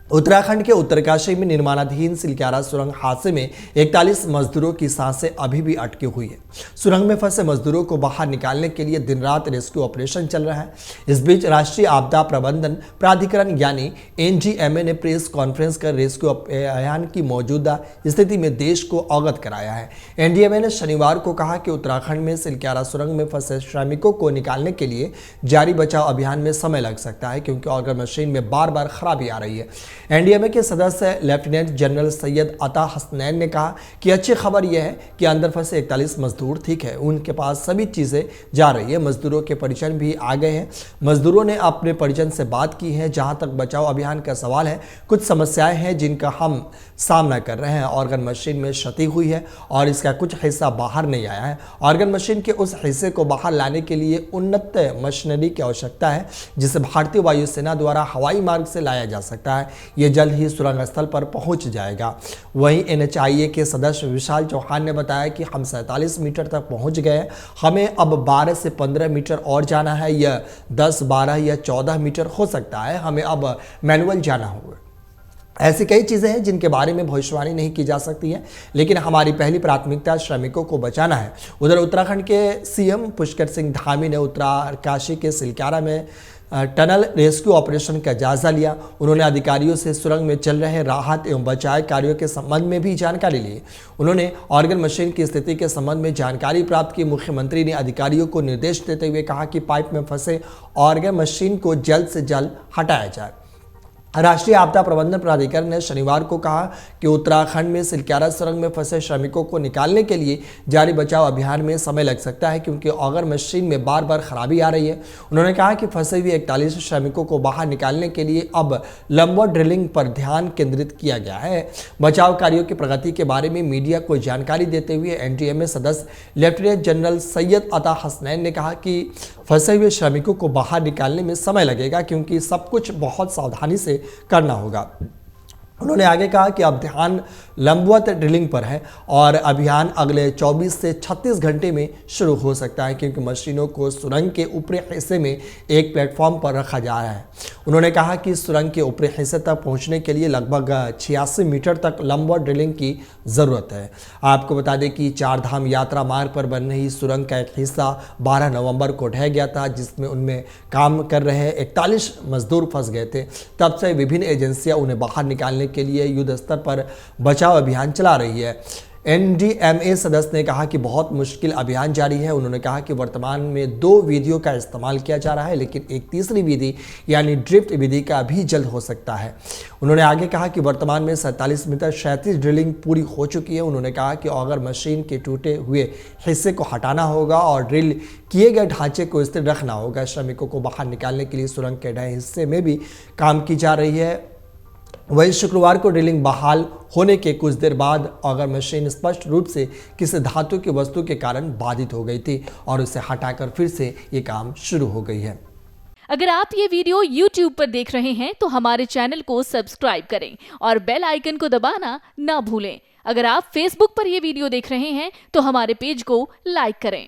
उत्तराखंड के उत्तरकाशी में निर्माणाधीन सिलक्यारा सुरंग हादसे में 41 मजदूरों की सांसें अभी भी अटकी हुई है। सुरंग में फंसे मजदूरों को बाहर निकालने के लिए दिन रात रेस्क्यू ऑपरेशन चल रहा है। इस बीच राष्ट्रीय आपदा प्रबंधन प्राधिकरण यानी एनडीएमए ने प्रेस कॉन्फ्रेंस कर रेस्क्यू अभियान की मौजूदा स्थिति में देश को अवगत कराया है। एनडीएमए ने शनिवार को कहा कि उत्तराखंड में सिलक्यारा सुरंग में फंसे श्रमिकों को निकालने के लिए जारी बचाव अभियान में समय लग सकता है, क्योंकि ऑर्गन मशीन में बार बार खराबी आ रही है। एनडीएमए के सदस्य लेफ्टिनेंट जनरल सैयद अता हसनैन ने कहा कि अच्छी खबर यह है कि अंदर फंसे 41 मजदूर ठीक है, उनके पास सभी चीजें जा रही है। मजदूरों के परिजन भी आ गए हैं। मजदूरों ने अपने परिजन से बात की है। जहां तक बचाव अभियान का सवाल है, कुछ समस्याएं हैं जिनका हम सामना कर रहे हैं। ऑर्गन मशीन में क्षति हुई है और इसका कुछ हिस्सा बाहर नहीं आया है। ऑर्गन मशीन के उस हिस्से को बाहर लाने के लिए उन्नत मशीनरी की आवश्यकता है, जिसे भारतीय वायुसेना द्वारा हवाई मार्ग से लाया जा सकता है। ये जल्द ही सुरंग स्थल पर पहुंच जाएगा। वहीं एनएचआईए के सदस्य विशाल चौहान ने बताया कि हम 47 मीटर तक पहुंच गए। हमें अब 12 से 15 मीटर और जाना है। यह 10, 12 या 14 मीटर हो सकता है। हमें अब मैनुअल जाना होगा। ऐसी कई चीज़ें हैं जिनके बारे में भविष्यवाणी नहीं की जा सकती है, लेकिन हमारी पहली प्राथमिकता श्रमिकों को बचाना है। उधर उत्तराखंड के सीएम पुष्कर सिंह धामी ने उत्तरकाशी के सिलक्यारा में टनल रेस्क्यू ऑपरेशन का जायजा लिया। उन्होंने अधिकारियों से सुरंग में चल रहे राहत एवं बचाव कार्यों के संबंध में भी जानकारी ली। उन्होंने ऑर्गन मशीन की स्थिति के संबंध में जानकारी प्राप्त की। मुख्यमंत्री ने अधिकारियों को निर्देश देते हुए कहा कि पाइप में फंसे ऑर्गन मशीन को जल्द से जल्द हटाया जाए। राष्ट्रीय आपदा प्रबंधन प्राधिकरण ने शनिवार को कहा कि उत्तराखंड में सिलक्यारा सुरंग में फंसे श्रमिकों को निकालने के लिए जारी बचाव अभियान में समय लग सकता है, क्योंकि ऑर्गन मशीन में बार बार खराबी आ रही है। उन्होंने कहा कि फंसे हुए 41 श्रमिकों को बाहर निकालने के लिए अब लंबा ड्रिलिंग पर ध्यान केंद्रित किया गया है। बचाव कार्यों की प्रगति के बारे में मीडिया को जानकारी देते हुए एनडीएमए सदस्य लेफ्टिनेंट जनरल सैयद अता हसनैन ने कहा कि फंसे हुए श्रमिकों को बाहर निकालने में समय लगेगा, क्योंकि सब कुछ बहुत सावधानी से करना होगा। उन्होंने आगे कहा कि अब ध्यान लंबवत ड्रिलिंग पर है और अभियान अगले 24 से 36 घंटे में शुरू हो सकता है, क्योंकि मशीनों को सुरंग के ऊपरी हिस्से में एक प्लेटफॉर्म पर रखा जा रहा है। उन्होंने कहा कि सुरंग के ऊपरी हिस्से तक पहुंचने के लिए लगभग 86 मीटर तक लंबा ड्रिलिंग की ज़रूरत है। आपको बता दें कि 4 धाम यात्रा मार्ग पर बन रही सुरंग का एक हिस्सा 12 नवंबर को ढह गया था, जिसमें उनमें काम कर रहे 41 मजदूर फंस गए थे। तब से विभिन्न एजेंसियां उन्हें बाहर निकालने के लिए युद्ध स्तर पर बचाव अभियान चला रही है। एनडीएमए सदस्य ने कहा कि बहुत मुश्किल अभियान जारी है। उन्होंने कहा कि वर्तमान में 2 विधियों का इस्तेमाल किया जा रहा है, लेकिन एक तीसरी विधि यानी ड्रिफ्ट विधि का भी जल्द हो सकता है। उन्होंने आगे कहा कि वर्तमान में 47 मीटर क्षैतिज ड्रिलिंग पूरी हो चुकी है। उन्होंने कहा कि अगर मशीन के टूटे हुए हिस्से को हटाना होगा और ड्रिल किए गए ढांचे को स्थिर रखना होगा। श्रमिकों को बाहर निकालने के लिए सुरंग के ढहे हिस्से में भी काम की जा रही है। वहीं शुक्रवार को ड्रिलिंग बहाल होने के कुछ देर बाद अगर मशीन स्पष्ट रूप से किसी धातु की वस्तु के कारण बाधित हो गई थी और उसे हटाकर फिर से ये काम शुरू हो गई है। अगर आप ये वीडियो YouTube पर देख रहे हैं तो हमारे चैनल को सब्सक्राइब करें और बेल आइकन को दबाना ना भूलें। अगर आप Facebook पर ये वीडियो देख रहे हैं तो हमारे पेज को लाइक करें।